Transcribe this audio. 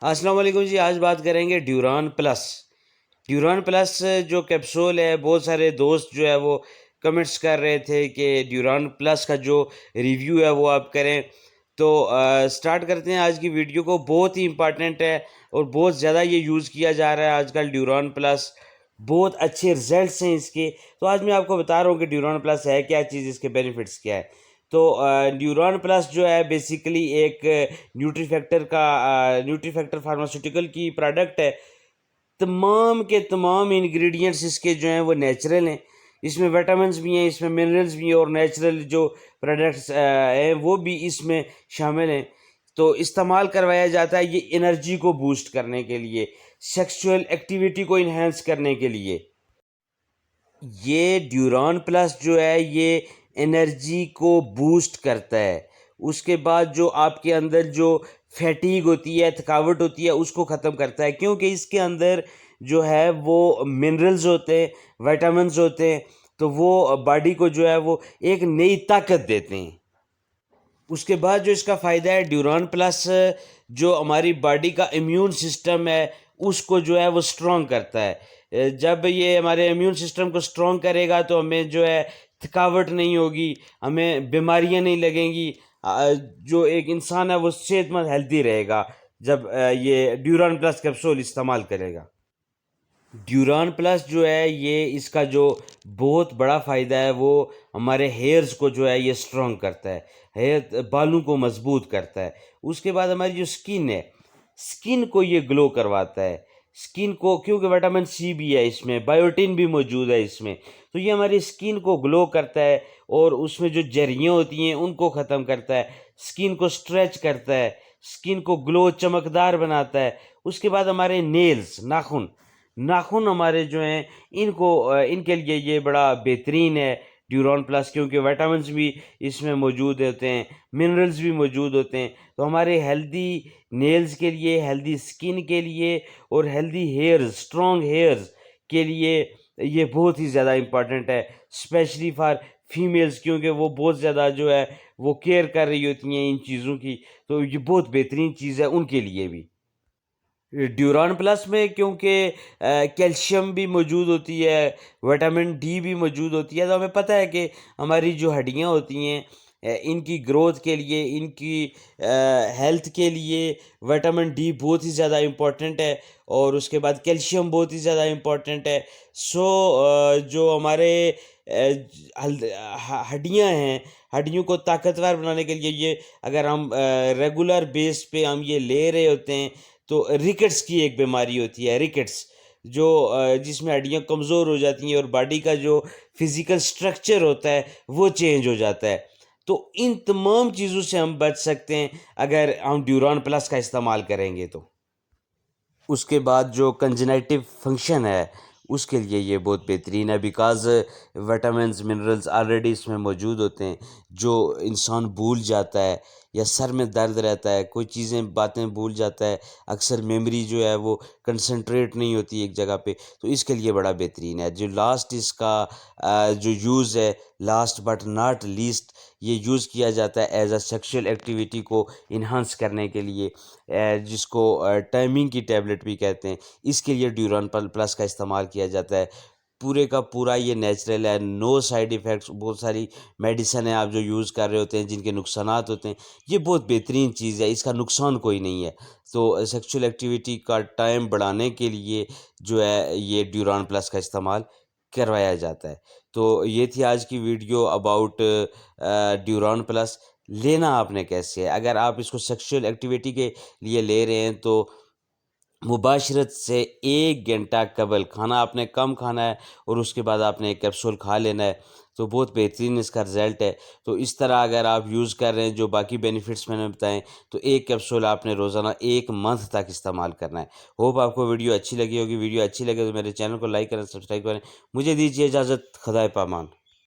السلام علیکم جی، آج بات کریں گے ڈیوران پلس۔ ڈیوران پلس جو کیپسول ہے، بہت سارے دوست جو ہے وہ کمنٹس کر رہے تھے کہ ڈیوران پلس کا جو ریویو ہے وہ آپ کریں، تو سٹارٹ کرتے ہیں آج کی ویڈیو کو۔ بہت ہی امپارٹنٹ ہے اور بہت زیادہ یہ یوز کیا جا رہا ہے آج کل ڈیوران پلس، بہت اچھے رزلٹس ہیں اس کے۔ تو آج میں آپ کو بتا رہا ہوں کہ ڈیوران پلس ہے کیا چیز، اس کے بینیفٹس کیا ہے۔ تو ڈیوران پلس جو ہے بیسیکلی ایک نیوٹری فیکٹر فارماسیوٹیکل کی پروڈکٹ ہے۔ تمام کے تمام انگریڈینٹس اس کے جو ہیں وہ نیچرل ہیں، اس میں ویٹامنس بھی ہیں، اس میں منرلز بھی ہیں، اور نیچرل جو پروڈکٹس ہیں وہ بھی اس میں شامل ہیں۔ تو استعمال کروایا جاتا ہے یہ انرجی کو بوسٹ کرنے کے لیے، سیکسول ایکٹیویٹی کو انہینس کرنے کے لیے۔ یہ ڈیوران پلس جو ہے یہ انرجی کو بوسٹ کرتا ہے۔ اس کے بعد جو آپ کے اندر جو فیٹیگ ہوتی ہے، تھکاوٹ ہوتی ہے، اس کو ختم کرتا ہے، کیونکہ اس کے اندر جو ہے وہ منرلز ہوتے ہیں، ویٹامنز ہوتے ہیں، تو وہ باڈی کو جو ہے وہ ایک نئی طاقت دیتے ہیں۔ اس کے بعد جو اس کا فائدہ ہے ڈیوران پلس، جو ہماری باڈی کا امیون سسٹم ہے اس کو جو ہے وہ سٹرونگ کرتا ہے۔ جب یہ ہمارے امیون سسٹم کو سٹرونگ کرے گا تو ہمیں جو ہے تھکاوٹ نہیں ہوگی، ہمیں بیماریاں نہیں لگیں گی، جو ایک انسان ہے وہ صحت مند ہیلدی رہے گا جب یہ ڈیوران پلس کیپسول استعمال کرے گا۔ ڈیوران پلس جو ہے یہ اس کا جو بہت بڑا فائدہ ہے وہ ہمارے ہیئرز کو جو ہے یہ سٹرونگ کرتا ہے، بالوں کو مضبوط کرتا ہے۔ اس کے بعد ہماری جو سکن ہے، سکن کو یہ گلو کرواتا ہے، سکن کو، کیونکہ وٹامن سی بھی ہے اس میں، بائیوٹین بھی موجود ہے اس میں، تو یہ ہماری سکن کو گلو کرتا ہے، اور اس میں جو جریاں ہوتی ہیں ان کو ختم کرتا ہے، سکن کو سٹریچ کرتا ہے، سکن کو گلو چمکدار بناتا ہے۔ اس کے بعد ہمارے نیلز، ناخن ہمارے جو ہیں ان کے لیے یہ بڑا بہترین ہے ڈیوران پلس، کیونکہ ویٹامنس بھی اس میں موجود ہوتے ہیں، منرلز بھی موجود ہوتے ہیں، تو ہمارے ہیلدی نیلز کے لیے، ہیلدی سکن کے لیے، اور ہیلدی ہیئرز، اسٹرانگ ہیئرز کے لیے یہ بہت ہی زیادہ امپارٹنٹ ہے، اسپیشلی فار فیمیلز، کیونکہ وہ بہت زیادہ جو ہے وہ کیئر کر رہی ہوتی ہیں ان چیزوں کی، تو یہ بہت بہترین چیز ہے ان کے لیے بھی۔ ڈیوران پلس میں کیونکہ کیلشیم بھی موجود ہوتی ہے، وٹامن ڈی بھی موجود ہوتی ہے، تو ہمیں پتہ ہے کہ ہماری جو ہڈیاں ہوتی ہیں ان کی گروتھ کے لیے، ان کی ہیلتھ کے لیے وٹامن ڈی بہت ہی زیادہ امپورٹنٹ ہے، اور اس کے بعد کیلشیم بہت ہی زیادہ امپورٹنٹ ہے۔ سو جو ہمارے ہڈیاں ہیں، ہڈیوں کو طاقتور بنانے کے لیے یہ اگر ہم ریگولر بیس پہ ہم یہ لے رہے ہوتے ہیں، تو ریکٹس کی ایک بیماری ہوتی ہے، ریکٹس، جو جس میں ہڈیاں کمزور ہو جاتی ہیں اور باڈی کا جو فزیکل سٹرکچر ہوتا ہے وہ چینج ہو جاتا ہے۔ تو ان تمام چیزوں سے ہم بچ سکتے ہیں اگر ہم ڈیوران پلس کا استعمال کریں گے تو۔ اس کے بعد جو کنجنیٹیو فنکشن ہے اس کے لیے یہ بہت بہترین ہے، بیکاز وٹامنز، منرلز آلریڈی اس میں موجود ہوتے ہیں۔ جو انسان بھول جاتا ہے یا سر میں درد رہتا ہے، کوئی باتیں بھول جاتا ہے، اکثر میموری جو ہے وہ کنسنٹریٹ نہیں ہوتی ایک جگہ پہ، تو اس کے لیے بڑا بہترین ہے۔ جو لاسٹ اس کا جو یوز ہے، لاسٹ بٹ ناٹ لیسٹ، یہ یوز کیا جاتا ہے ایز اے سیکشل ایکٹیویٹی کو انہانس کرنے کے لیے، جس کو ٹائمنگ کی ٹیبلٹ بھی کہتے ہیں، اس کے لیے ڈیوران پلس کا استعمال کیا جاتا ہے۔ پورے کا پورا یہ نیچرل ہے، نو سائیڈ ایفیکٹس۔ بہت ساری میڈیسن ہیں آپ جو یوز کر رہے ہوتے ہیں جن کے نقصانات ہوتے ہیں، یہ بہت بہترین چیز ہے، اس کا نقصان کوئی نہیں ہے۔ تو سیکشل ایکٹیویٹی کا ٹائم بڑھانے کے لیے جو ہے یہ ڈیوران پلس کا استعمال کروایا جاتا ہے۔ تو یہ تھی آج کی ویڈیو اباؤٹ ڈیوران پلس۔ لینا آپ نے کیسے ہے؟ اگر آپ اس کو سیکشل ایکٹیویٹی کے لیے لے رہے ہیں تو مباشرت سے 1 گھنٹہ قبل کھانا آپ نے کم کھانا ہے، اور اس کے بعد آپ نے ایک کیپسول کھا لینا ہے، تو بہت بہترین اس کا رزلٹ ہے۔ تو اس طرح اگر آپ یوز کر رہے ہیں جو باقی بینیفٹس میں نے بتائیں، تو ایک کیپسول آپ نے روزانہ 1 منتھ تک استعمال کرنا ہے۔ ہوپ آپ کو ویڈیو اچھی لگی ہوگی۔ ویڈیو اچھی لگے تو میرے چینل کو لائک کریں، سبسکرائب کریں۔ مجھے دیجیے اجازت، خدائے پامان۔